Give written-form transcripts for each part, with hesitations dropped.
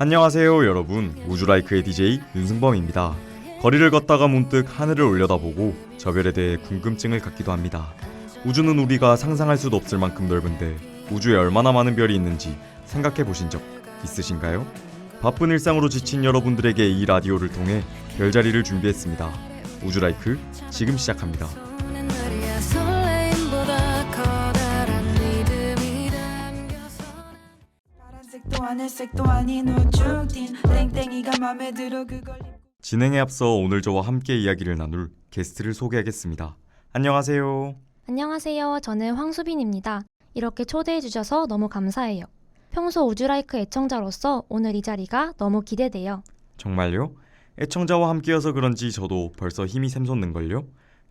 안녕하세요 여러분, 우주라이크의 DJ 윤승범입니다. 거리를 걷다가 문득 하늘을 올려다보고 저 별에 대해 궁금증을 갖기도 합니다. 우주는 우리가 상상할 수도 없을 만큼 넓은데 우주에 얼마나 많은 별이 있는지 생각해 보신 적 있으신가요? 바쁜 일상으로 지친 여러분들에게 이 라디오를 통해 별자리를 준비했습니다. 우주라이크 지금 시작합니다. 진행에 앞서 오늘 저와 함께 이야기를 나눌 게스트를 소개하겠습니다. 안녕하세요. 안녕하세요. 저는 황수빈입니다. 이렇게 초대해 주셔서 너무 감사해요. 평소 우주라이크 애청자로서 오늘 이 자리가 너무 기대돼요. 정말요? 애청자와 함께여서 그런지 저도 벌써 힘이 샘솟는걸요?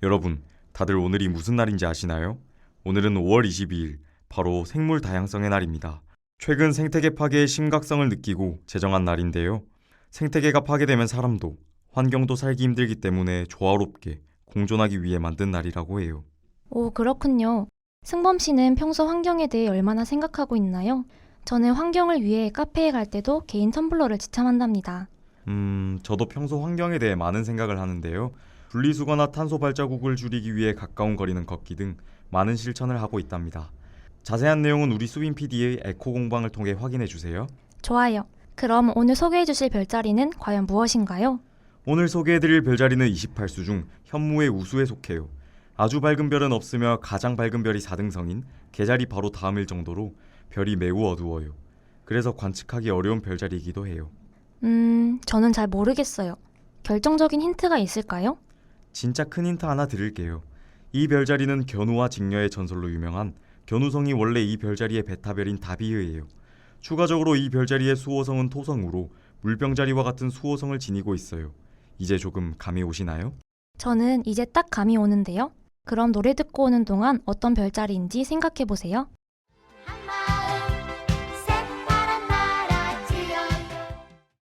여러분, 다들 오늘이 무슨 날인지 아시나요? 오늘은 5월 22일, 바로 생물 다양성의 날입니다. 최근 생태계 파괴의 심각성을 느끼고 제정한 날인데요. 생태계가 파괴되면 사람도, 환경도 살기 힘들기 때문에 조화롭게 공존하기 위해 만든 날이라고 해요. 오, 그렇군요. 승범 씨는 평소 환경에 대해 얼마나 생각하고 있나요? 저는 환경을 위해 카페에 갈 때도 개인 텀블러를 지참한답니다. 저도 평소 환경에 대해 많은 생각을 하는데요. 분리수거나 탄소 발자국을 줄이기 위해 가까운 거리는 걷기 등 많은 실천을 하고 있답니다. 자세한 내용은 우리 수빈 PD의 에코 공방을 통해 확인해 주세요. 좋아요. 그럼 오늘 소개해 주실 별자리는 과연 무엇인가요? 오늘 소개해드릴 별자리는 28수 중 현무의 우수에 속해요. 아주 밝은 별은 없으며 가장 밝은 별이 4등성인 개자리 바로 다음일 정도로 별이 매우 어두워요. 그래서 관측하기 어려운 별자리이기도 해요. 저는 잘 모르겠어요. 결정적인 힌트가 있을까요? 진짜 큰 힌트 하나 드릴게요. 이 별자리는 견우와 직녀의 전설로 유명한 견우성이 원래 이 별자리의 베타별인 다비흐예요. 추가적으로 이 별자리의 수호성은 토성으로 물병자리와 같은 수호성을 지니고 있어요. 이제 조금 감이 오시나요? 저는 이제 딱 감이 오는데요. 그럼 노래 듣고 오는 동안 어떤 별자리인지 생각해 보세요.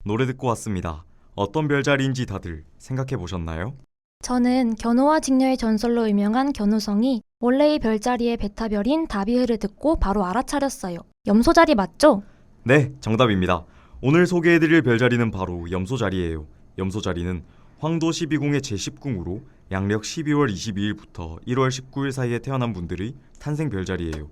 노래 듣고 왔습니다. 어떤 별자리인지 다들 생각해 보셨나요? 저는 견우와 직녀의 전설로 유명한 견우성이 원래 이 별자리의 베타별인 다비흐를 듣고 바로 알아차렸어요. 염소자리 맞죠? 네, 정답입니다. 오늘 소개해드릴 별자리는 바로 염소자리예요. 염소자리는 황도 12궁의 제10궁으로 양력 12월 22일부터 1월 19일 사이에 태어난 분들의 탄생 별자리예요.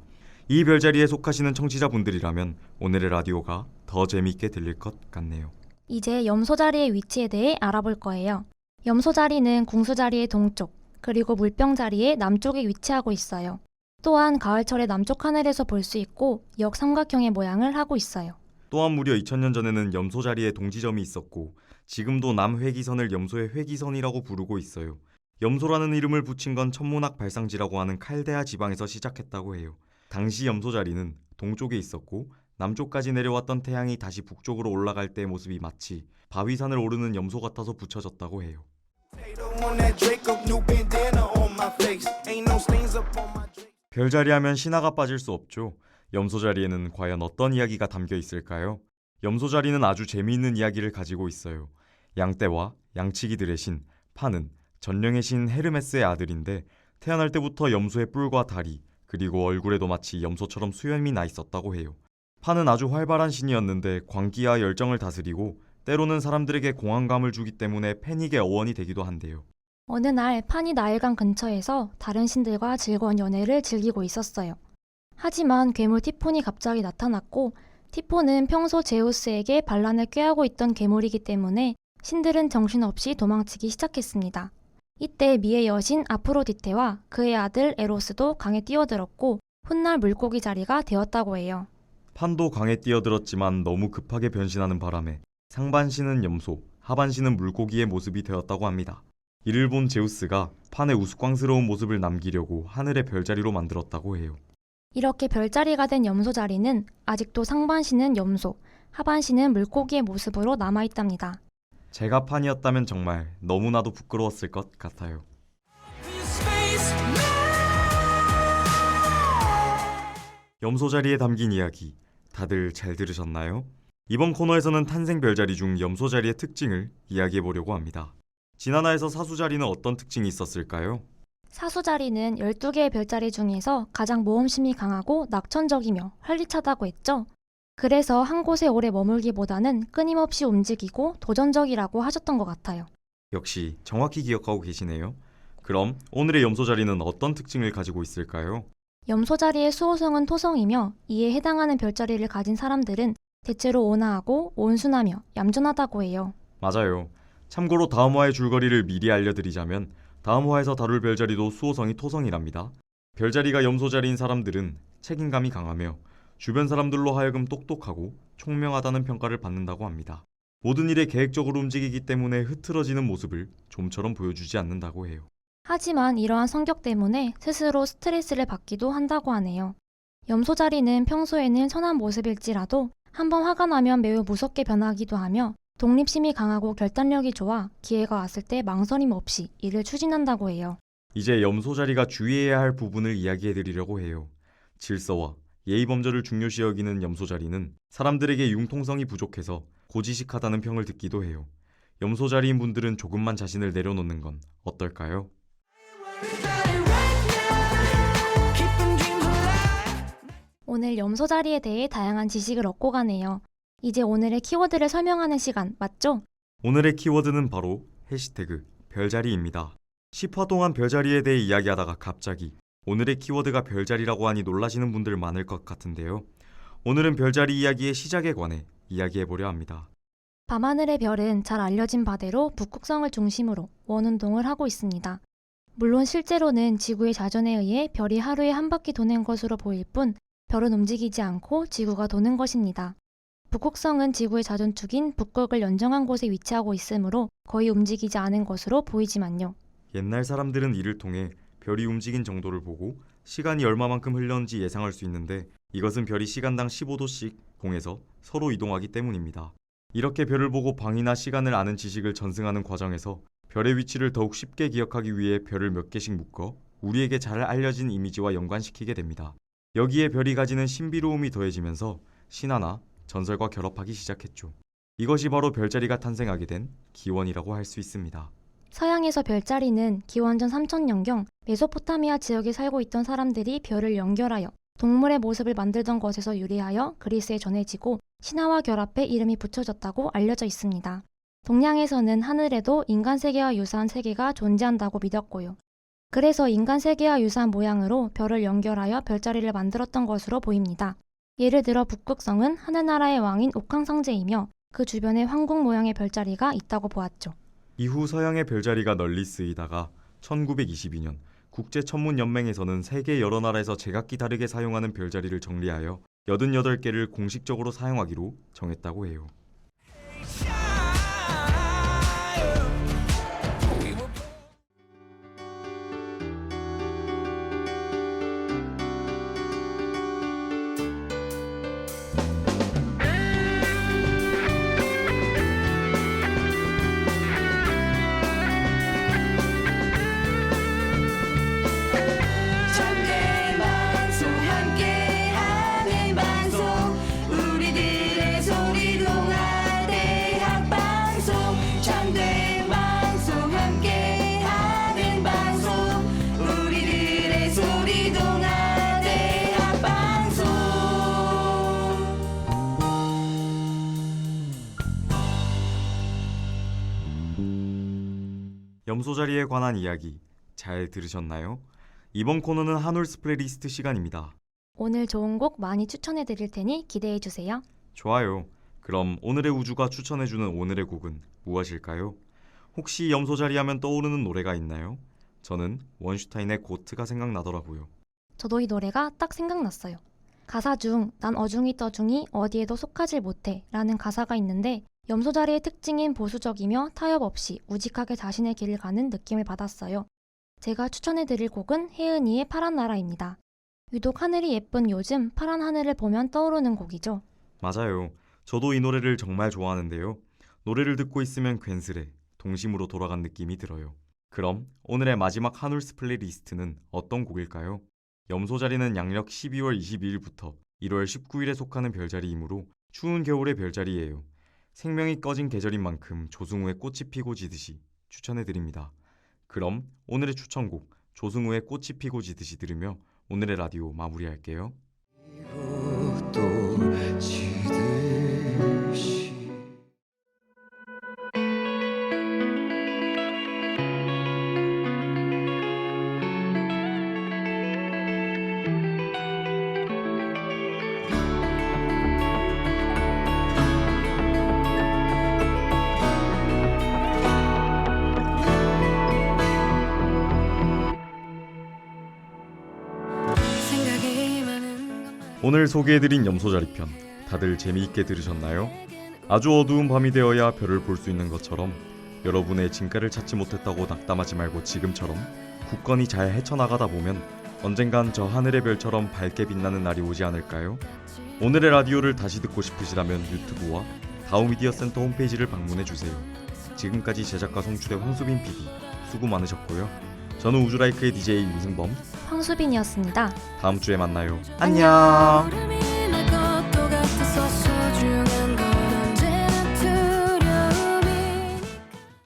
이 별자리에 속하시는 청취자분들이라면 오늘의 라디오가 더 재미있게 들릴 것 같네요. 이제 염소자리의 위치에 대해 알아볼 거예요. 염소자리는 궁수자리의 동쪽, 그리고 물병자리의 남쪽에 위치하고 있어요. 또한 가을철에 남쪽 하늘에서 볼 수 있고 역삼각형의 모양을 하고 있어요. 또한 무려 2000년 전에는 염소자리에 동지점이 있었고 지금도 남회기선을 염소의 회기선이라고 부르고 있어요. 염소라는 이름을 붙인 건 천문학 발상지라고 하는 칼데아 지방에서 시작했다고 해요. 당시 염소자리는 동쪽에 있었고 남쪽까지 내려왔던 태양이 다시 북쪽으로 올라갈 때의 모습이 마치 바위산을 오르는 염소 같아서 붙여졌다고 해요. 별자리 하면 신화가 빠질 수 없죠. 염소자리에는 과연 어떤 이야기가 담겨 있을까요? 염소자리는 아주 재미있는 이야기를 가지고 있어요. 양떼와 양치기들의 신 판은 전령의 신 헤르메스의 아들인데 태어날 때부터 염소의 뿔과 다리 그리고 얼굴에도 마치 염소처럼 수염이 나 있었다고 해요. 판은 아주 활발한 신이었는데 광기와 열정을 다스리고 때로는 사람들에게 공황감을 주기 때문에 패닉의 어원이 되기도 한대요. 어느 날 판이 나일강 근처에서 다른 신들과 즐거운 연애를 즐기고 있었어요. 하지만 괴물 티폰이 갑자기 나타났고 티폰은 평소 제우스에게 반란을 꾀하고 있던 괴물이기 때문에 신들은 정신없이 도망치기 시작했습니다. 이때 미의 여신 아프로디테와 그의 아들 에로스도 강에 뛰어들었고 훗날 물고기 자리가 되었다고 해요. 판도 강에 뛰어들었지만 너무 급하게 변신하는 바람에 상반신은 염소, 하반신은 물고기의 모습이 되었다고 합니다. 이를 본 제우스가 판의 우스꽝스러운 모습을 남기려고 하늘의 별자리로 만들었다고 해요. 이렇게 별자리가 된 염소자리는 아직도 상반신은 염소, 하반신은 물고기의 모습으로 남아있답니다. 제가 판이었다면 정말 너무나도 부끄러웠을 것 같아요. 염소자리에 담긴 이야기 다들 잘 들으셨나요? 이번 코너에서는 탄생 별자리 중 염소자리의 특징을 이야기해보려고 합니다. 지난화에서 사수자리는 어떤 특징이 있었을까요? 사수자리는 12개의 별자리 중에서 가장 모험심이 강하고 낙천적이며 활기차다고 했죠. 그래서 한 곳에 오래 머물기보다는 끊임없이 움직이고 도전적이라고 하셨던 것 같아요. 역시 정확히 기억하고 계시네요. 그럼 오늘의 염소 자리는 어떤 특징을 가지고 있을까요? 염소 자리의 수호성은 토성이며 이에 해당하는 별자리를 가진 사람들은 대체로 온화하고 온순하며 얌전하다고 해요. 맞아요. 참고로 다음 화의 줄거리를 미리 알려드리자면 다음 화에서 다룰 별자리도 수호성이 토성이랍니다. 별자리가 염소 자리인 사람들은 책임감이 강하며 주변 사람들로 하여금 똑똑하고 총명하다는 평가를 받는다고 합니다. 모든 일에 계획적으로 움직이기 때문에 흐트러지는 모습을 좀처럼 보여주지 않는다고 해요. 하지만 이러한 성격 때문에 스스로 스트레스를 받기도 한다고 하네요. 염소 자리는 평소에는 선한 모습일지라도 한번 화가 나면 매우 무섭게 변하기도 하며 독립심이 강하고 결단력이 좋아 기회가 왔을 때 망설임 없이 일을 추진한다고 해요. 이제 염소 자리가 주의해야 할 부분을 이야기해드리려고 해요. 질서와 예의 범절을 중요시 여기는 염소 자리는 사람들에게 융통성이 부족해서 고지식하다는 평을 듣기도 해요. 염소 자리인 분들은 조금만 자신을 내려놓는 건 어떨까요? 오늘 염소 자리에 대해 다양한 지식을 얻고 가네요. 이제 오늘의 키워드를 설명하는 시간 맞죠? 오늘의 키워드는 바로 해시태그 별자리입니다. 10화 동안 별자리에 대해 이야기하다가 갑자기 오늘의 키워드가 별자리라고 하니 놀라시는 분들 많을 것 같은데요. 오늘은 별자리 이야기의 시작에 관해 이야기해보려 합니다. 밤하늘의 별은 잘 알려진 바대로 북극성을 중심으로 원운동을 하고 있습니다. 물론 실제로는 지구의 자전에 의해 별이 하루에 한 바퀴 도는 것으로 보일 뿐 별은 움직이지 않고 지구가 도는 것입니다. 북극성은 지구의 자전축인 북극을 연정한 곳에 위치하고 있으므로 거의 움직이지 않은 것으로 보이지만요. 옛날 사람들은 이를 통해 별이 움직인 정도를 보고 시간이 얼마만큼 흘렀는지 예상할 수 있는데 이것은 별이 시간당 15도씩 공에서 서로 이동하기 때문입니다. 이렇게 별을 보고 방이나 시간을 아는 지식을 전승하는 과정에서 별의 위치를 더욱 쉽게 기억하기 위해 별을 몇 개씩 묶어 우리에게 잘 알려진 이미지와 연관시키게 됩니다. 여기에 별이 가지는 신비로움이 더해지면서 신화나 전설과 결합하기 시작했죠. 이것이 바로 별자리가 탄생하게 된 기원이라고 할 수 있습니다. 서양에서 별자리는 기원전 3000년경 메소포타미아 지역에 살고 있던 사람들이 별을 연결하여 동물의 모습을 만들던 것에서 유래하여 그리스에 전해지고 신화와 결합해 이름이 붙여졌다고 알려져 있습니다. 동양에서는 하늘에도 인간 세계와 유사한 세계가 존재한다고 믿었고요. 그래서 인간 세계와 유사한 모양으로 별을 연결하여 별자리를 만들었던 것으로 보입니다. 예를 들어 북극성은 하늘나라의 왕인 옥황상제이며 그 주변에 황궁 모양의 별자리가 있다고 보았죠. 이후 서양의 별자리가 널리 쓰이다가 1922년 국제천문연맹에서는 세계 여러 나라에서 제각기 다르게 사용하는 별자리를 정리하여 88개를 공식적으로 사용하기로 정했다고 해요. 염소자리에 관한 이야기 잘 들으셨나요? 이번 코너는 한올스 플레이리스트 시간입니다. 오늘 좋은 곡 많이 추천해 드릴 테니 기대해 주세요. 좋아요. 그럼 오늘의 우주가 추천해주는 오늘의 곡은 무엇일까요? 혹시 염소자리 하면 떠오르는 노래가 있나요? 저는 원슈타인의 고트가 생각나더라고요. 저도 이 노래가 딱 생각났어요. 가사 중 난 어중이 떠중이 어디에도 속하질 못해 라는 가사가 있는데 염소자리의 특징인 보수적이며 타협 없이 우직하게 자신의 길을 가는 느낌을 받았어요. 제가 추천해드릴 곡은 혜은이의 파란 나라입니다. 유독 하늘이 예쁜 요즘 파란 하늘을 보면 떠오르는 곡이죠. 맞아요. 저도 이 노래를 정말 좋아하는데요. 노래를 듣고 있으면 괜스레 동심으로 돌아간 느낌이 들어요. 그럼 오늘의 마지막 한올스 플레이리스트는 어떤 곡일까요? 염소자리는 양력 12월 22일부터 1월 19일에 속하는 별자리이므로 추운 겨울의 별자리예요. 생명이 꺼진 계절인 만큼 조승우의 꽃이 피고 지듯이 추천해드립니다. 그럼 오늘의 추천곡 조승우의 꽃이 피고 지듯이 들으며 오늘의 라디오 마무리할게요. 피고 또 지듯이 오늘 소개해드린 염소자리편 다들 재미있게 들으셨나요? 아주 어두운 밤이 되어야 별을 볼 수 있는 것처럼 여러분의 진가를 찾지 못했다고 낙담하지 말고 지금처럼 굳건히 잘 헤쳐나가다 보면 언젠간 저 하늘의 별처럼 밝게 빛나는 날이 오지 않을까요? 오늘의 라디오를 다시 듣고 싶으시다면 유튜브와 다우미디어 센터 홈페이지를 방문해주세요. 지금까지 제작과 송출의 황수빈 PD 수고 많으셨고요. 저는 우주라이크의 DJ 윤승범, 황수빈이었습니다. 다음 주에 만나요. 안녕.